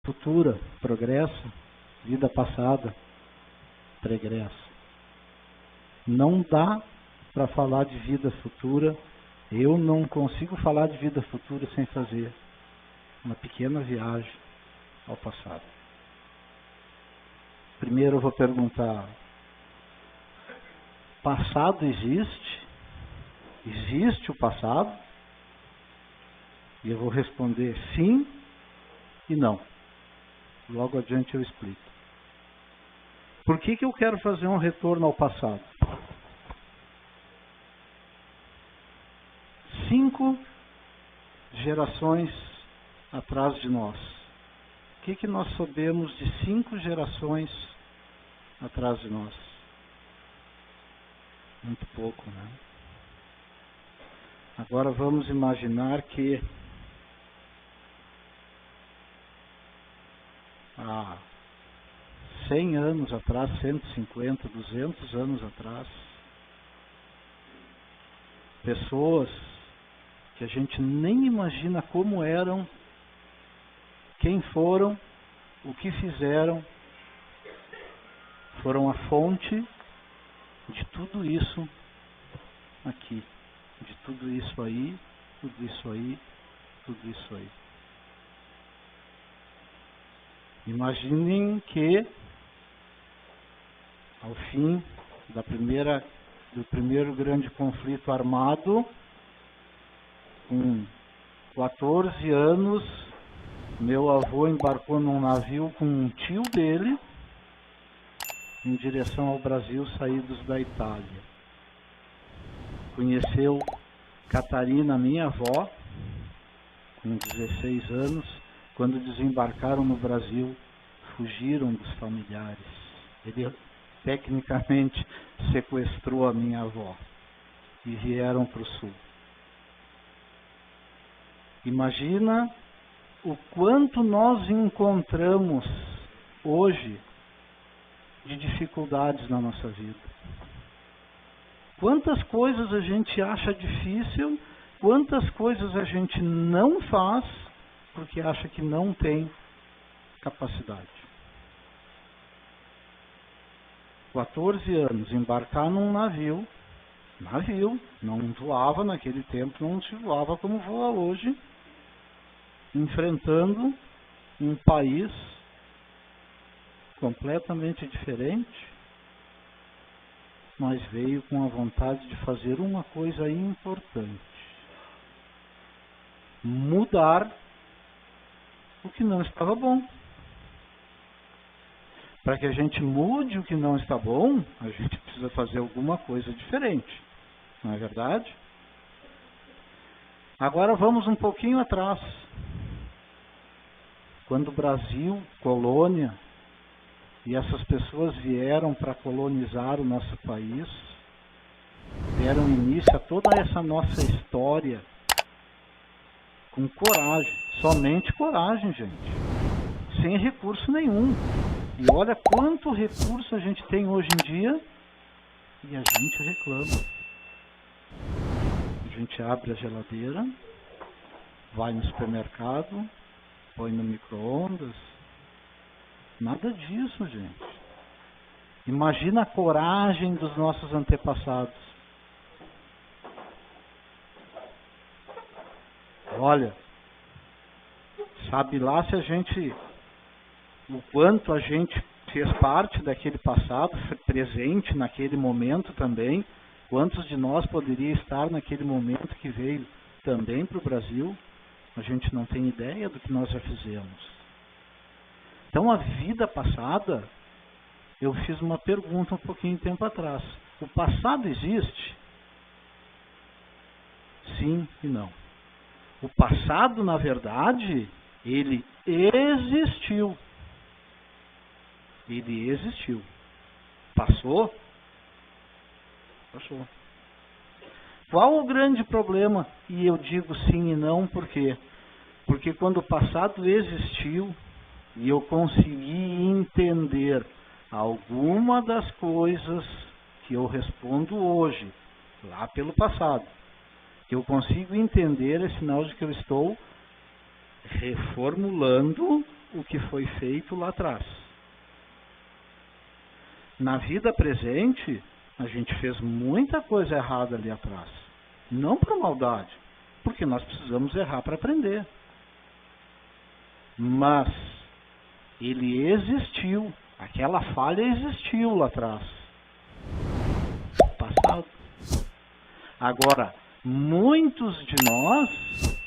futura, progresso, vida passada, pregresso. Não dá para falar de vida futura. Eu não consigo falar de vida futura sem fazer uma pequena viagem ao passado. Primeiro eu vou perguntar: passado existe? Existe o passado? E eu vou responder sim e não. Logo adiante eu explico. Por que eu quero fazer um retorno ao passado? 5 gerações atrás de nós. O que nós sabemos de 5 gerações atrás de nós? Muito pouco, né? Agora vamos imaginar que há 100 anos atrás, 150, 200 anos atrás, pessoas que a gente nem imagina como eram, quem foram, o que fizeram, foram a fonte de tudo isso aqui, de tudo isso aí, tudo isso aí, tudo isso aí. Imaginem que ao fim do primeiro grande conflito armado, com 14 anos, meu avô embarcou num navio com um tio dele em direção ao Brasil, saídos da Itália. Conheceu Catarina, minha avó, com 16 anos. Quando desembarcaram no Brasil, fugiram dos familiares. Ele tecnicamente sequestrou a minha avó e vieram para o sul. Imagina o quanto nós encontramos hoje de dificuldades na nossa vida. Quantas coisas a gente acha difícil, quantas coisas a gente não faz porque acha que não tem capacidade. 14 anos, embarcar num navio, não voava naquele tempo, não se voava como voa hoje, enfrentando um país completamente diferente, mas veio com a vontade de fazer uma coisa importante: mudar o que não estava bom. Para que a gente mude o que não está bom, a gente precisa fazer alguma coisa diferente, não é verdade? Agora vamos um pouquinho atrás. Quando o Brasil, colônia, e essas pessoas vieram para colonizar o nosso país, deram início a toda essa nossa história com coragem, somente coragem, gente, sem recurso nenhum. E olha quanto recurso a gente tem hoje em dia e a gente reclama. A gente abre a geladeira, vai no supermercado, põe no micro-ondas. Nada disso, gente. Imagina a coragem dos nossos antepassados. Olha, sabe lá se a gente, o quanto a gente fez parte daquele passado, foi presente naquele momento também, quantos de nós poderia estar naquele momento que veio também para o Brasil, a gente não tem ideia do que nós já fizemos. Então a vida passada, eu fiz uma pergunta um pouquinho de tempo atrás: o passado existe? Sim e não. O passado, na verdade, ele existiu. Ele existiu. Passou? Passou. Qual o grande problema? E eu digo sim e não, por quê? Porque quando o passado existiu e eu consegui entender alguma das coisas que eu respondo hoje, lá pelo passado, que eu consigo entender, é sinal de que eu estou reformulando o que foi feito lá atrás. Na vida presente, a gente fez muita coisa errada ali atrás. Não por maldade, porque nós precisamos errar para aprender. Mas ele existiu, aquela falha existiu lá atrás. Passado. Agora, muitos de nós,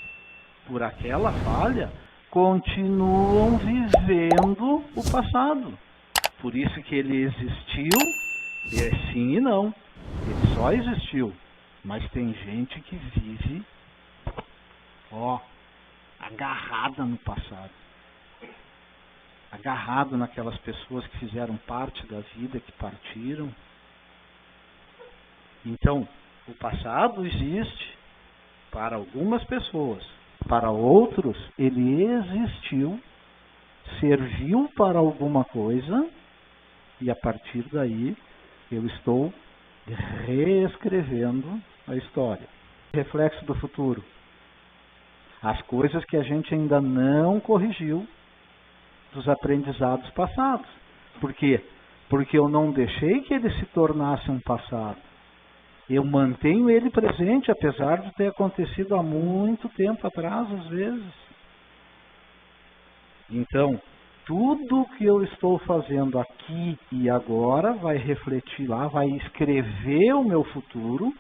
por aquela falha, continuam vivendo o passado. Por isso que ele existiu, é sim e não. Ele só existiu. Mas tem gente que vive, agarrada no passado. Agarrado naquelas pessoas que fizeram parte da vida, que partiram. Então, o passado existe para algumas pessoas. Para outros, ele existiu, serviu para alguma coisa, e a partir daí eu estou reescrevendo a história. Reflexo do futuro. As coisas que a gente ainda não corrigiu dos aprendizados passados. Por quê? Porque eu não deixei que ele se tornasse um passado. Eu mantenho ele presente, apesar de ter acontecido há muito tempo atrás, às vezes. Então, tudo que eu estou fazendo aqui e agora vai refletir lá, vai escrever o meu futuro,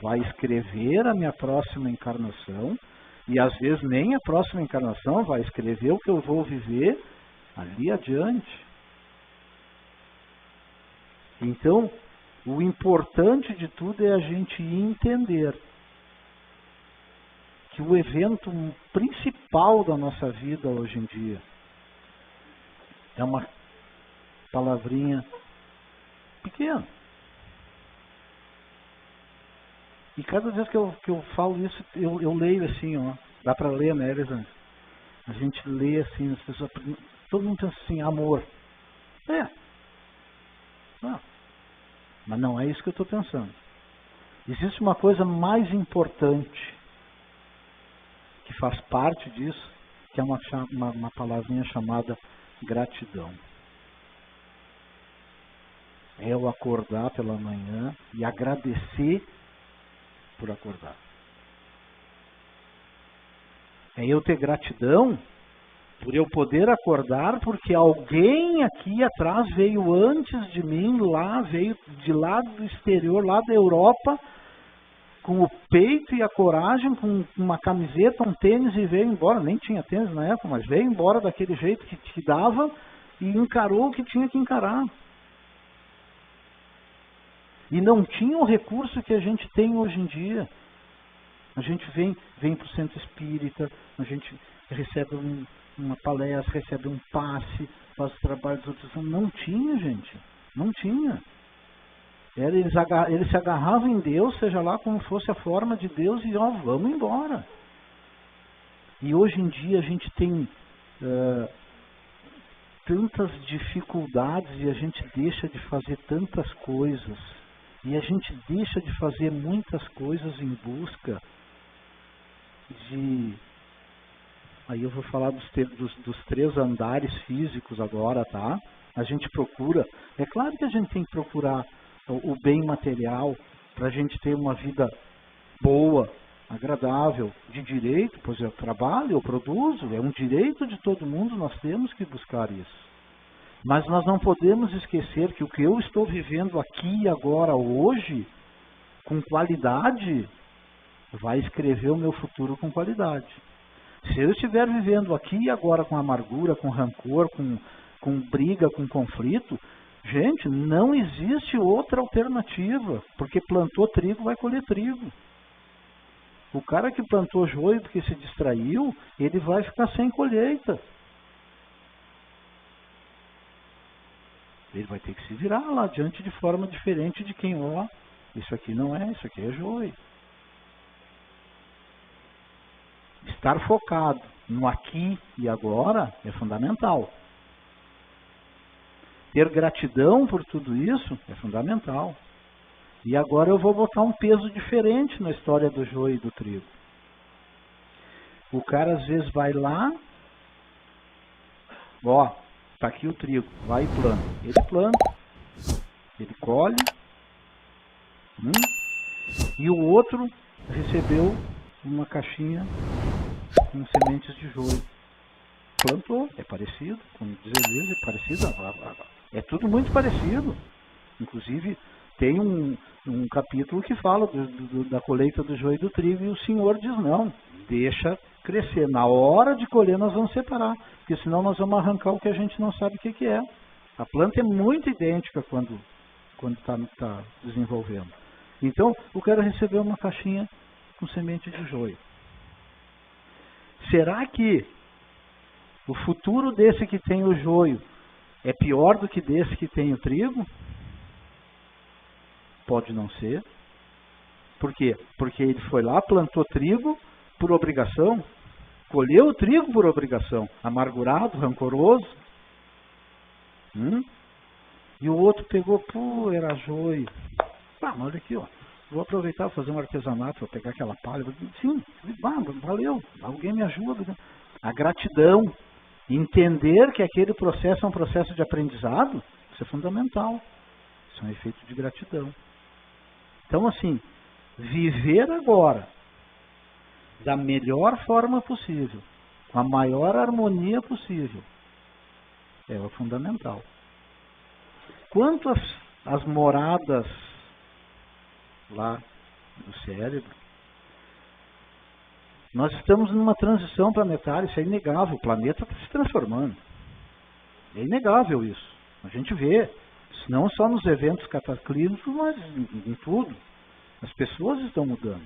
vai escrever a minha próxima encarnação, e às vezes nem a próxima encarnação vai escrever o que eu vou viver ali adiante. Então, o importante de tudo é a gente entender que o evento principal da nossa vida hoje em dia é uma palavrinha pequena. E cada vez que eu falo isso, eu leio assim, dá para ler, né, Elisângela? A gente lê assim, as pessoas, todo mundo pensa assim, amor. Mas não é isso que eu estou pensando. Existe uma coisa mais importante que faz parte disso, que é uma palavrinha chamada gratidão. É eu acordar pela manhã e agradecer por acordar. É eu ter gratidão por eu poder acordar, porque alguém aqui atrás veio antes de mim, veio de lá do exterior, lá da Europa, com o peito e a coragem, com uma camiseta, um tênis, e veio embora. Nem tinha tênis na época, mas veio embora daquele jeito que dava e encarou o que tinha que encarar. E não tinha o recurso que a gente tem hoje em dia. A gente vem para o centro espírita, a gente recebe uma palestra, recebe um passe, faz o trabalho dos outros. Não tinha, gente. Não tinha. Eles se agarravam em Deus, seja lá como fosse a forma de Deus, e vamos embora. E hoje em dia a gente tem tantas dificuldades e a gente deixa de fazer tantas coisas. E a gente deixa de fazer muitas coisas em busca de... Aí eu vou falar dos 3 andares físicos agora, tá? A gente procura... É claro que a gente tem que procurar o bem material para a gente ter uma vida boa, agradável, de direito, pois eu trabalho, eu produzo, é um direito de todo mundo, nós temos que buscar isso. Mas nós não podemos esquecer que o que eu estou vivendo aqui e agora, hoje, com qualidade, vai escrever o meu futuro com qualidade. Se eu estiver vivendo aqui e agora com amargura, com rancor, com briga, com conflito, gente, não existe outra alternativa, porque plantou trigo, vai colher trigo. O cara que plantou joio porque se distraiu, ele vai ficar sem colheita. Ele vai ter que se virar lá adiante de forma diferente de quem, isso aqui não é, isso aqui é joio. Estar focado no aqui e agora é fundamental. Ter gratidão por tudo isso é fundamental. E agora eu vou botar um peso diferente na história do joio e do trigo. O cara às vezes vai lá Ó, tá aqui o trigo, vai e planta, ele colhe, e o outro recebeu uma caixinha com sementes de joio. Plantou, é parecido, como diz Elias, é parecido, é tudo muito parecido. Inclusive, tem um capítulo que fala da colheita do joio e do trigo, e o Senhor diz, não, deixa crescer. Na hora de colher nós vamos separar, porque senão nós vamos arrancar o que a gente não sabe o que é. A planta é muito idêntica quando está desenvolvendo. Então, o cara recebeu uma caixinha com semente de joio. Será que o futuro desse que tem o joio é pior do que desse que tem o trigo? Pode não ser. Por quê? Porque ele foi lá, plantou trigo por obrigação, colheu o trigo por obrigação, amargurado, rancoroso. E o outro pegou, era joio. Mas olha aqui, ó. Vou aproveitar e fazer um artesanato, vou pegar aquela palha. Sim, valeu, alguém me ajuda. A gratidão, entender que aquele processo é um processo de aprendizado, isso é fundamental. Isso é um efeito de gratidão. Então, assim, viver agora da melhor forma possível, com a maior harmonia possível, é o fundamental. Quanto às moradas lá do cérebro, nós estamos numa transição planetária, isso é inegável, o planeta está se transformando. É inegável isso. A gente vê, não só nos eventos cataclísmicos, mas em tudo. As pessoas estão mudando.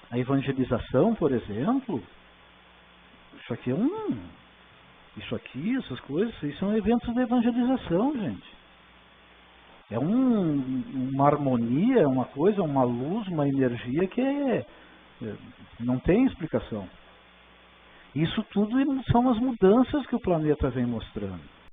A evangelização, por exemplo, essas coisas, isso são eventos de evangelização, gente. É uma harmonia, uma coisa, uma luz, uma energia que não tem explicação. Isso tudo são as mudanças que o planeta vem mostrando.